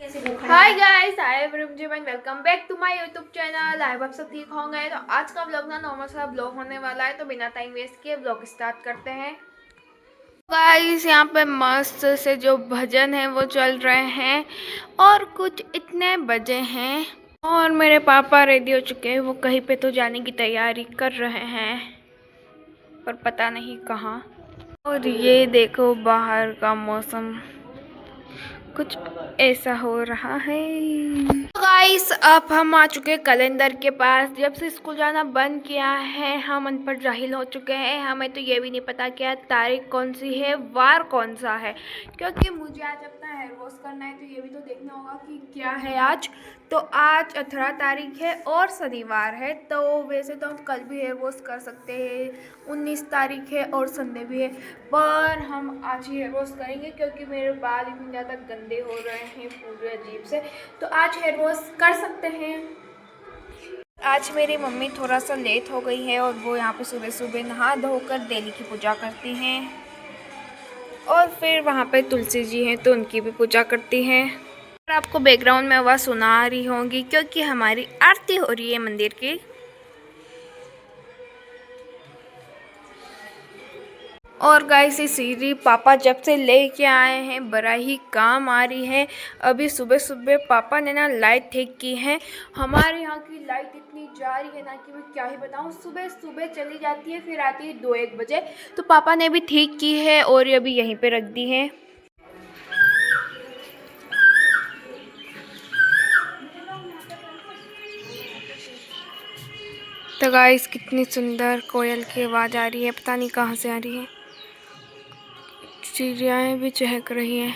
Hi guys, I am Rimjhim and welcome back to my YouTube channel. I hope आप सब ठीक होंगे। तो आज का ब्लॉग ना नॉर्मल सा ब्लॉग होने वाला है, तो बिना टाइम वेस्ट किए ब्लॉग स्टार्ट करते हैं। गाइस, यहाँ पे मस्त से जो भजन है वो चल रहे हैं और कुछ इतने बजे हैं और मेरे पापा रेडी हो चुके हैं। वो कहीं पे तो जाने की तैयारी कर रहे हैं पर पता नहीं कहाँ। और ये देखो बाहर का मौसम कुछ ऐसा हो रहा है। गाइस, अब हम आ चुके हैं कैलेंडर के पास। जब से स्कूल जाना बंद किया है हम अनपढ़ जाहिल हो चुके हैं। हमें तो ये भी नहीं पता क्या तारीख कौन सी है, वार कौन सा है, क्योंकि मुझे आज अपना हेयर वॉश करना है। तो ये भी तो देखना होगा कि क्या है आज। तो आज 18 तारीख है और शनिवार है, तो वैसे तो हम कल भी हेयर वॉश कर सकते हैं। 19 तारीख है और संडे भी है, पर हम आज ही हेयर वॉश करेंगे क्योंकि मेरे बाल इतने ज़्यादा गंदे हो रहे हैं पूरे अजीब से। तो आज हेयर वॉश कर सकते हैं। आज मेरी मम्मी थोड़ा सा लेट हो गई है और वो यहाँ पे सुबह सुबह नहा धोकर डेली की पूजा करती हैं और फिर वहाँ पे तुलसी जी हैं तो उनकी भी पूजा करती हैं। और आपको बैकग्राउंड में आवाज़ सुना रही होंगी क्योंकि हमारी आरती हो रही है मंदिर की। और गाइस, ये सीढ़ी पापा जब से लेके आए हैं बड़ा ही काम आ रही है। अभी सुबह सुबह पापा ने ना लाइट ठीक की है। हमारे यहाँ की लाइट इतनी जा रही है ना कि मैं क्या ही बताऊँ। सुबह सुबह चली जाती है फिर आती है 2-1 बजे। तो पापा ने भी ठीक की है और ये अभी यहीं पे रख दी है। तो गाइस, कितनी सुंदर कोयल की आवाज़ आ रही है, पता नहीं कहाँ से आ रही है। चिड़ियाएँ भी चहक रही हैं।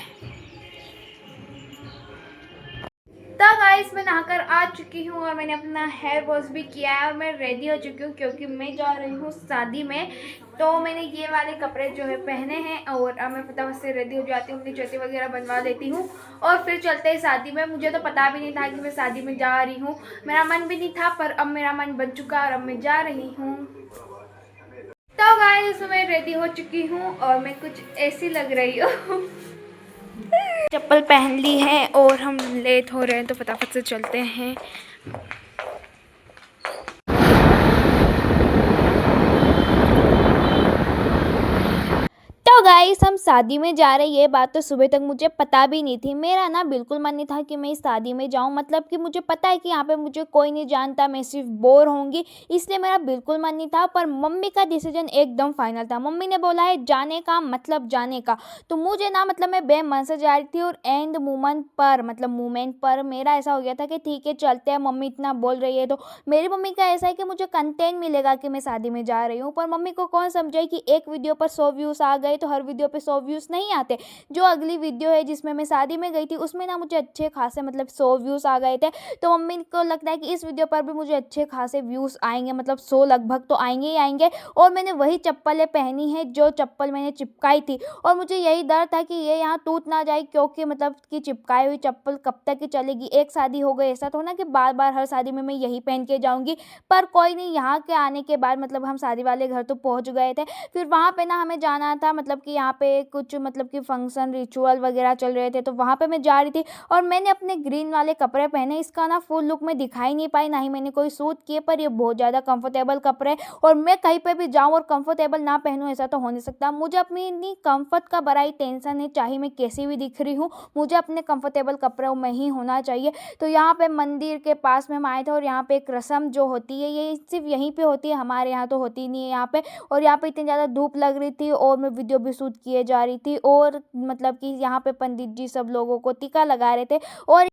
तो गाइस, मैं नहाकर आ चुकी हूँ और मैंने अपना हेयर वॉश भी किया है और मैं रेडी हो चुकी हूँ क्योंकि मैं जा रही हूँ शादी में। तो मैंने ये वाले कपड़े जो है पहने हैं और अब मैं फटाफट से रेडी हो जाती हूँ, अपनी चोटी वगैरह बनवा लेती हूँ और फिर चलते हैं शादी में। मुझे तो पता भी नहीं था कि मैं शादी में जा रही हूँ, मेरा मन भी नहीं था, पर अब मेरा मन बन चुका और अब मैं जा रही हूँ। तो गाइस, मैं रेडी हो चुकी हूँ और मैं कुछ ऐसी लग रही हूँ। चप्पल पहन ली है और हम लेट हो रहे हैं तो फटाफट से चलते हैं। तो गाइस, हम शादी में जा रहे हैं, ये बात तो सुबह तक मुझे पता भी नहीं थी। मेरा ना बिल्कुल मन नहीं था कि मैं इस शादी में जाऊं, मतलब कि मुझे पता है कि यहाँ पे मुझे कोई नहीं जानता, मैं सिर्फ बोर होंगी, इसलिए मेरा बिल्कुल मन नहीं था। पर मम्मी का डिसीजन एकदम फाइनल था। मम्मी ने बोला है जाने का मतलब जाने का, तो मुझे ना मतलब मैं बेमन से जा रही थी और एंड मोमेंट पर मेरा ऐसा हो गया था कि ठीक है चलते हैं, मम्मी इतना बोल रही है। तो मेरी मम्मी का ऐसा है कि मुझे कंटेंट मिलेगा कि मैं शादी में जा रही हूँ, पर मम्मी को कौन समझाए कि एक वीडियो पर 100 व्यूज़ आ गए तो हर वीडियो पे 100 व्यूज़ नहीं आते। जो अगली वीडियो है जिसमें मैं शादी में गई थी उसमें ना मुझे अच्छे खासे मतलब 100 व्यूज़ आ गए थे। तो मम्मी को लगता है कि इस वीडियो पर भी मुझे अच्छे खासे व्यूज़ आएंगे, मतलब 100 लगभग तो आएंगे ही आएंगे। और मैंने वही चप्पलें पहनी है जो चप्पल मैंने चिपकाई थी और मुझे यही डर था कि ये यहाँ टूट ना जाए, क्योंकि मतलब कि चिपकाई हुई चप्पल कब तक ही चलेगी। एक शादी हो गई, ऐसा तो ना कि बार बार हर शादी में मैं यही पहन के जाऊँगी। पर कोई नहीं, यहाँ के आने के बाद मतलब हम शादी वाले घर तो पहुँच गए थे। फिर वहाँ पे ना हमें जाना था, मतलब कि यहाँ पे कुछ मतलब कि फंक्शन रिचुअल वगैरह चल रहे थे, तो वहाँ पे मैं जा रही थी और मैंने अपने ग्रीन वाले कपड़े पहने। इसका ना फुल लुक में दिखाई नहीं पाई, ना ही मैंने कोई सूट किए, पर ये बहुत ज़्यादा कंफर्टेबल कपड़े और मैं कहीं पे भी जाऊँ और कंफर्टेबल ना पहनूँ ऐसा तो हो नहीं सकता। मुझे अपनी कंफर्ट का बड़ा ही टेंशन है, चाहे मैं कैसी भी दिख रही हूँ, मुझे अपने कंफर्टेबल कपड़ों में ही होना चाहिए। तो यहाँ पे मंदिर के पास में हम आए थे और यहाँ पे एक रस्म जो होती है ये सिर्फ यहीं पे होती है, हमारे यहाँ तो होती नहीं है यहाँ पे। और यहाँ पे इतनी ज़्यादा धूप लग रही थी और मैं वीडियो भी शूट किए जा रही थी और मतलब कि यहाँ पे पंडित जी सब लोगों को टीका लगा रहे थे और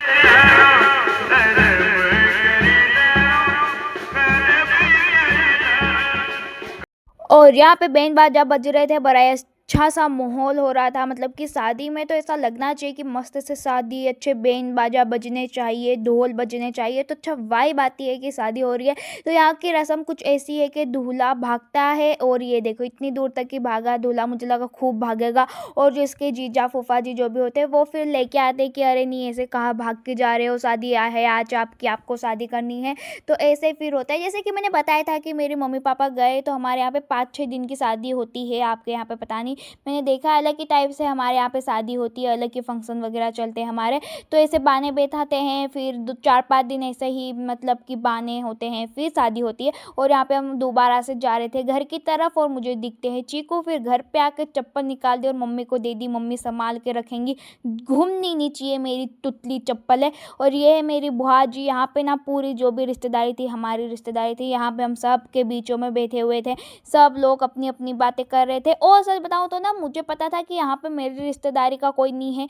यहाँ पे बैंड बाजा बज रहे थे। बड़ा अच्छा सा माहौल हो रहा था, मतलब कि शादी में तो ऐसा लगना चाहिए कि मस्त से शादी, अच्छे बैंड बाजा बजने चाहिए, ढोल बजने चाहिए, तो अच्छा वाइब आती है कि शादी हो रही है। तो यहाँ की रस्म कुछ ऐसी है कि दूल्हा भागता है और ये देखो इतनी दूर तक ही भागा दूल्हा, मुझे लगा खूब भागेगा। और जो इसके जीजा फूफा जी जो भी होते हैं वो फिर लेके आते हैं कि अरे नहीं ऐसे कहाँ भाग के जा रहे हो, शादी है आज आपकी, आपको शादी करनी है। तो ऐसे फिर होता है, जैसे कि मैंने बताया था कि मेरे मम्मी पापा गए तो हमारे यहाँ पे 5-6 दिन की शादी होती है, आपके यहाँ पे पता नहीं। मैंने देखा अलग ही टाइप से हमारे यहाँ पे शादी होती है, अलग ही फंक्शन वगैरह चलते हैं हमारे, तो ऐसे बाने बैठाते हैं, फिर 4-5 दिन ऐसे ही मतलब कि बाने होते हैं, फिर शादी होती है। और यहाँ पे हम दोबारा से जा रहे थे घर की तरफ और मुझे दिखते हैं चीकू, फिर घर पे आके चप्पल निकाल दी और मम्मी को दे दी, मम्मी संभाल के रखेंगी, घूमनी नहीं चाहिए, मेरी तुतली चप्पल है। और ये है मेरी बुआ जी, यहाँ पे ना पूरी जो भी रिश्तेदारी थी, हमारी रिश्तेदारी थी, यहाँ पे हम सब के बीचों में बैठे हुए थे, सब लोग अपनी अपनी बातें कर रहे थे। और सच बताऊँ तो ना मुझे पता था कि यहाँ पे मेरी रिश्तेदारी का कोई नहीं है,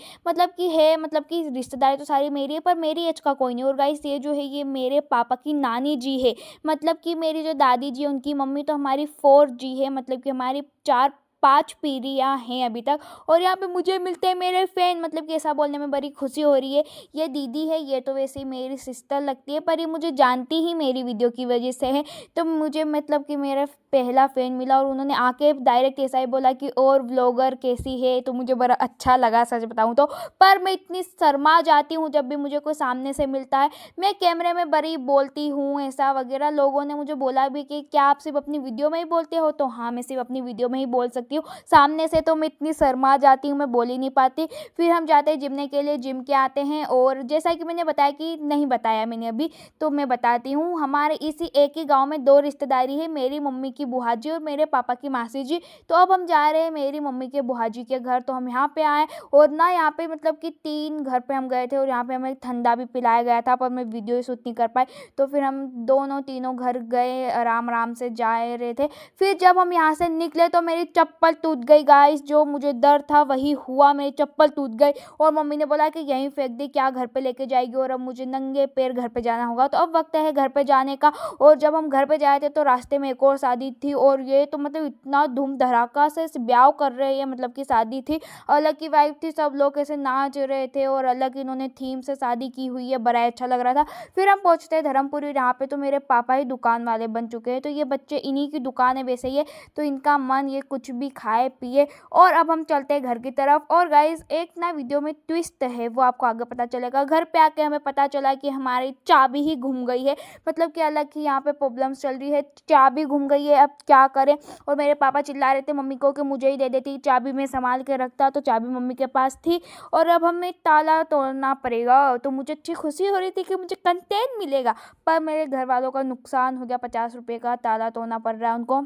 मतलब कि रिश्तेदारी तो सारी मेरी है पर मेरी एज का कोई नहीं। और गाइस ये जो है ये मेरे पापा की नानी जी है, मतलब कि मेरी जो दादी जी उनकी मम्मी तो हमारी 4 जी है, मतलब कि हमारी 4-5 पीढ़ियाँ हैं अभी तक। और यहाँ पे मुझे मिलते हैं मेरे फैन, मतलब कि ऐसा बोलने में बड़ी खुशी हो रही है। ये दीदी है, ये तो वैसे ही मेरी सिस्टर लगती है पर ये मुझे जानती ही मेरी वीडियो की वजह से है, तो मुझे मतलब कि मेरा पहला फ़ैन मिला और उन्होंने आके डायरेक्ट ऐसा ही बोला कि और व्लॉगर कैसी है, तो मुझे बड़ा अच्छा लगा सच बताऊँ तो। पर मैं इतनी शर्मा जाती हूँ जब भी मुझे कोई सामने से मिलता है, मैं कैमरे में बड़ी बोलती हूँ ऐसा वगैरह। लोगों ने मुझे बोला भी कि क्या आप सिर्फ अपनी वीडियो में ही बोलते हो, तो हाँ मैं सिर्फ अपनी वीडियो में ही बोल सकती हूँ, सामने से तो मैं इतनी शर्मा जाती हूँ, मैं बोल ही नहीं पाती। फिर हम जाते हैं जिमने के लिए, जिम के आते हैं और जैसा कि मैंने बताया कि नहीं बताया मैंने अभी, तो मैं बताती हूँ। हमारे इसी एक ही गाँव में 2 रिश्तेदारी है, मेरी मम्मी की बुआ जी और मेरे पापा की मासी जी। तो अब हम जा रहे हैं मेरी मम्मी के बुआ जी के घर, तो हम यहाँ पे आए और ना यहाँ पे मतलब कि 3 घर पे हम गए थे और यहाँ पे हमें ठंडा भी पिलाया गया था, पर मैं वीडियो शूट नहीं कर पाई। तो फिर हम दोनों तीनों घर गए, आराम आराम से जा रहे थे। फिर जब हम यहाँ से निकले तो मेरी चप्पल टूट गई गाइस, जो मुझे डर था वही हुआ, मेरी चप्पल टूट गई और मम्मी ने बोला कि यहीं फेंक दी, क्या घर पे लेके जाएगी, और अब मुझे नंगे पैर घर पे जाना होगा। तो अब वक्त है घर पे जाने का। और जब हम घर पे जाए थे तो रास्ते में एक और शादी थी और ये तो मतलब इतना धूम धड़ाका से ब्याह कर रहे हैं, मतलब की शादी थी, अलग की वाइब थी, सब लोग ऐसे नाच रहे थे और अलग इन्होंने थीम से शादी की हुई है, बड़ा अच्छा लग रहा था। फिर हम पहुंचते हैं धर्मपुरी, यहाँ पे तो मेरे पापा ही दुकान वाले बन चुके हैं, तो ये बच्चे इन्हीं की दुकान है वैसे ही है, तो इनका मन ये कुछ भी खाए पिए। और अब हम चलते हैं घर की तरफ। और गाइज एक ना वीडियो में ट्विस्ट है, वो आपको आगे पता चलेगा। घर पे आके हमें पता चला कि हमारी चाबी ही घूम गई है, मतलब कि अलग ही यहाँ पे प्रॉब्लम्स चल रही है, चाबी घूम गई है, अब क्या करें। और मेरे पापा चिल्ला रहे थे मम्मी को कि मुझे ही दे देती चाबी, मैं संभाल के रखता, तो चाबी मम्मी के पास थी और अब हमें ताला तोड़ना पड़ेगा। तो मुझे अच्छी खुशी हो रही थी कि मुझे कंटेंट मिलेगा, पर मेरे घर वालों का नुकसान हो गया, 50 रुपये का ताला तोड़ना पड़ रहा है उनको।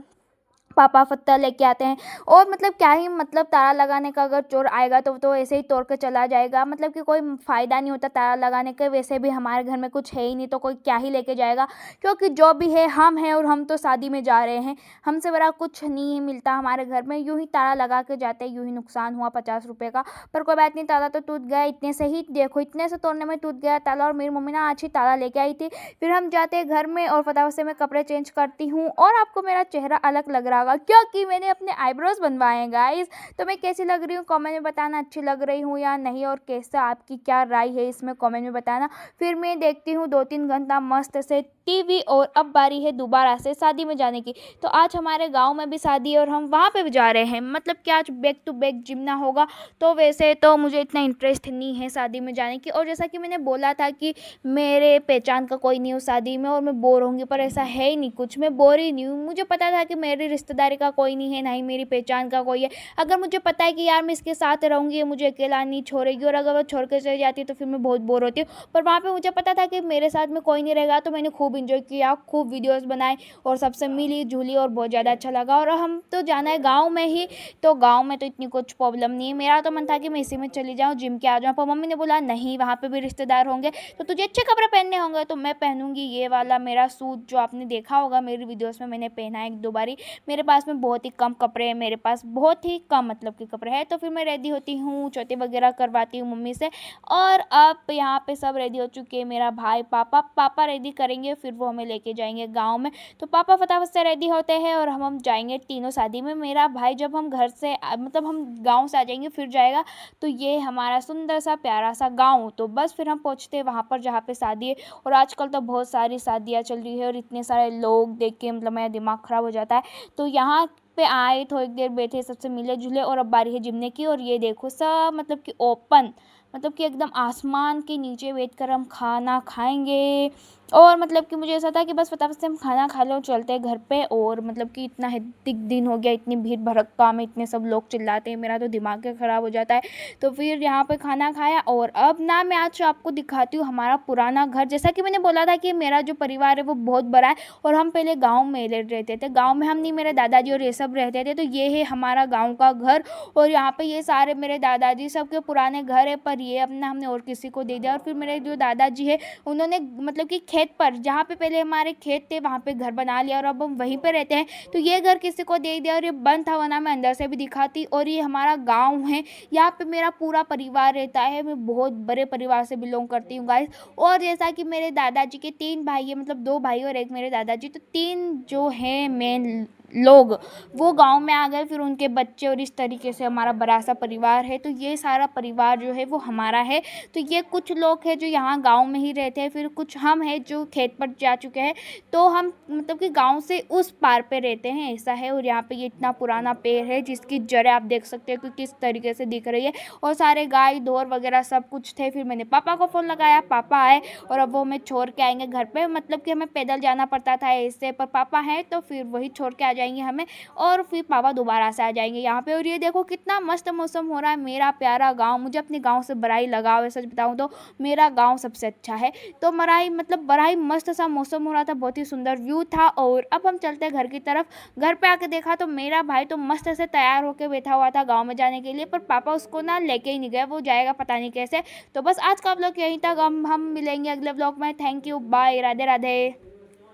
पापा पत्ता लेके आते हैं और मतलब क्या ही मतलब, ताला लगाने का अगर चोर आएगा तो ऐसे ही तोड़ के चला जाएगा, मतलब कि कोई फ़ायदा नहीं होता ताला लगाने का। वैसे भी हमारे घर में कुछ है ही नहीं, तो कोई क्या ही लेके जाएगा, क्योंकि जो भी है हम हैं और हम तो शादी में जा रहे हैं, हमसे बड़ा कुछ नहीं मिलता हमारे घर में। यूँ ही ताला लगा के जाते हैं, यूँ ही नुकसान हुआ 50 रुपये का, पर कोई बात नहीं, ताला तो टूट गया, इतने से ही देखो, इतने से तोड़ने में टूट गया ताला। और मेरी मम्मी ना आज ही ताला लेके आई थी। फिर हम जाते हैं घर में और फटाफट से मैं कपड़े चेंज करती हूँ और आपको मेरा चेहरा अलग लग रहा होगा क्योंकि मैंने अपने आईब्रोज बनवाए हैं गाइस। तो मैं कैसी लग रही हूँ कमेंट में बताना, अच्छी लग रही हूँ या नहीं, और कैसा आपकी क्या राय है इसमें कमेंट में बताना। फिर मैं देखती हूँ 2-3 घंटा मस्त से टीवी और अब बारी है दोबारा से शादी में जाने की। तो आज हमारे गांव में भी शादी है और हम वहाँ पे भी जा रहे हैं, मतलब कि आज बैक टू बैक जिमना होगा। तो वैसे तो मुझे इतना इंटरेस्ट नहीं है शादी में जाने की, और जैसा कि मैंने बोला था कि मेरे पहचान का कोई नहीं हो शादी में और मैं बोर होंगी, पर ऐसा है ही नहीं कुछ, मैं बोर ही नहीं हूँ। मुझे पता था कि मेरी रिश्तेदारी का कोई नहीं है, ना ही मेरी पहचान का कोई है। अगर मुझे पता है कि यार मैं इसके साथ रहूँगी, ये मुझे अकेला नहीं छोड़ेगी, और अगर वो छोड़ के चली जाती है तो फिर मैं बहुत बोर होती हूँ। पर वहाँ पे मुझे पता था कि मेरे साथ में कोई नहीं रहेगा, तो मैंने खूब इंजॉय किया, खूब वीडियोस बनाए और सबसे मिली जुली और बहुत ज़्यादा अच्छा लगा। और हम तो जाना है गाँव में ही, तो गाँव में तो इतनी कुछ प्रॉब्लम नहीं है। मेरा तो मन था कि मैं इसी में चली जाऊँ, जिम के आ जाऊँ, पर मम्मी ने बोला नहीं, वहाँ पे भी रिश्तेदार होंगे तो तुझे अच्छे कपड़े पहनने होंगे। तो मैं पहनूंगी ये वाला मेरा सूट, जो आपने देखा होगा मेरी वीडियोस में, मैंने पहना है 1-2 बारी। मेरे पास में बहुत ही कम कपड़े हैं, मेरे पास बहुत ही कम मतलब के कपड़े हैं। तो फिर मैं रेडी होती हूँ, चौथे वगैरह करवाती हूँ मम्मी से। और अब यहाँ पे सब रेडी हो चुके हैं, मेरा भाई, पापा रेडी करेंगे, फिर वो हमें लेके जाएंगे गाँव में। तो पापा फटाफट से रेडी होते हैं और हम जाएंगे तीनों शादी में। मेरा भाई जब हम घर से मतलब हम गाँव से आ जाएंगे फिर जाएगा। तो ये हमारा सुंदर सा प्यारा सा गाँव। तो बस फिर हम पहुँचते हैं वहाँ पर जहाँ पे शादी है। और आजकल तो बहुत सारी शादियाँ चल रही है और इतने सारे लोग देख के मतलब मेरा दिमाग ख़राब हो जाता है। तो यहाँ पे आए, थोड़ी देर बैठे, सबसे मिले जुले, और अब बारी है जिमने की। और ये देखो सब मतलब कि ओपन, मतलब कि एकदम आसमान के नीचे बैठकर हम खाना खाएंगे और मतलब कि मुझे ऐसा था कि बस फटाफट से हम खाना खा लें और चलते हैं घर पे। और मतलब कि इतना हेक्टिक दिन हो गया, इतनी भीड़ भड़क्का में इतने सब लोग चिल्लाते हैं, मेरा तो दिमाग ही ख़राब हो जाता है। तो फिर यहाँ पे खाना खाया और अब ना मैं आज आपको दिखाती हूँ हमारा पुराना घर। जैसा कि मैंने बोला था कि मेरा जो परिवार है वो बहुत बड़ा है और हम पहले गाँव में रहते थे। गाँव में हम नहीं, मेरे दादाजी और ये सब रहते थे। तो ये है हमारा गाँव का घर और यहाँ पे ये सारे मेरे दादाजी सबके पुराने घर है, पर ये अपना हमने और किसी को दे दिया। और फिर मेरे जो दादाजी है उन्होंने मतलब कि खेत पर, जहाँ पे पहले हमारे खेत थे वहाँ पे घर बना लिया और अब हम वहीं पे रहते हैं। तो ये घर किसी को दे दिया और ये बंद था, वरना मैं अंदर से भी दिखाती। और ये हमारा गाँव है, यहाँ पे मेरा पूरा परिवार रहता है। मैं बहुत बड़े परिवार से बिलोंग करती हूँ गाइस। और जैसा कि मेरे दादाजी के 3 भाई है, मतलब 2 भाई और एक मेरे दादाजी, तो 3 जो हैं मेन लोग वो गाँव में आ गए, फिर उनके बच्चे, और इस तरीके से हमारा बड़ा सा परिवार है। तो ये सारा परिवार जो है वो हमारा है। तो ये कुछ लोग हैं जो यहाँ गाँव में ही रहते हैं, फिर कुछ हम हैं जो खेत पर जा चुके हैं। तो हम मतलब कि गाँव से उस पार पे रहते हैं, ऐसा है। और यहाँ पे ये इतना पुराना पेड़ है जिसकी जड़ें आप देख सकते हो कि किस तरीके से दिख रही है। और सारे गाय ढोर वगैरह सब कुछ थे। फिर मैंने पापा को फ़ोन लगाया, पापा आए और अब वो हमें छोड़ के आएंगे घर पे। मतलब कि हमें पैदल जाना पड़ता था ऐसे, पर पापा हैं तो फिर वही छोड़ के आ जाएंगे हमें। और फिर पापा दोबारा से आ जाएंगे यहाँ पे। और ये देखो कितना मस्त मौसम हो रहा है, मेरा प्यारा गाँव। मुझे अपने गाँव से बड़ा ही लगाव है, सच बताऊँ तो मेरा गाँव सबसे अच्छा है। तो मराई मतलब बड़ा ही मस्त सा मौसम हो रहा था, बहुत ही सुंदर व्यू था। और अब हम चलते हैं घर की तरफ। घर पे आके देखा तो मेरा भाई तो मस्त से तैयार होके बैठा हुआ था गाँव में जाने के लिए, पर पापा उसको ना लेके ही नहीं गए, वो जाएगा पता नहीं कैसे। तो बस आज का व्लॉग यहीं तक, हम मिलेंगे अगले व्लॉग में। Thank you, bye, Radhe Radhe.